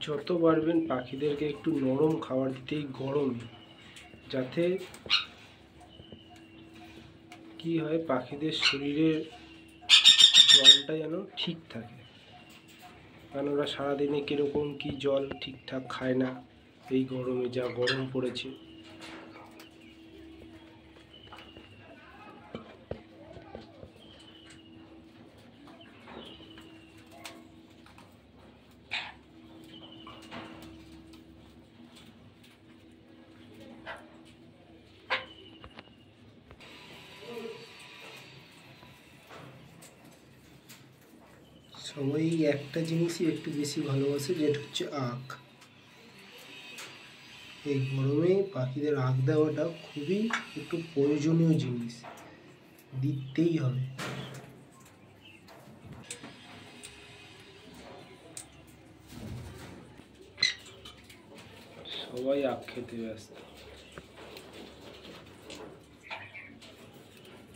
যত পারবেন পাখিদেরকে একটু নরম খাবার দিতে, এই গরমে, যাতে কি হয় পাখিদের শরীরের জলটা যেন ঠিক থাকে। কারণ ওরা সারাদিনে কীরকম কী জল ঠিকঠাক খায় না, এই গরমে যা গরম পড়েছে। সবাই একটা জিনিসই একটু বেশি ভালোবাসে, যেটা হচ্ছে আখ। এই গরমে পাখিদের আখ দেওয়াটা খুবই একটু প্রয়োজনীয় জিনিস, দিতেই হবে। সবাই আখ খেতে ব্যস্ত।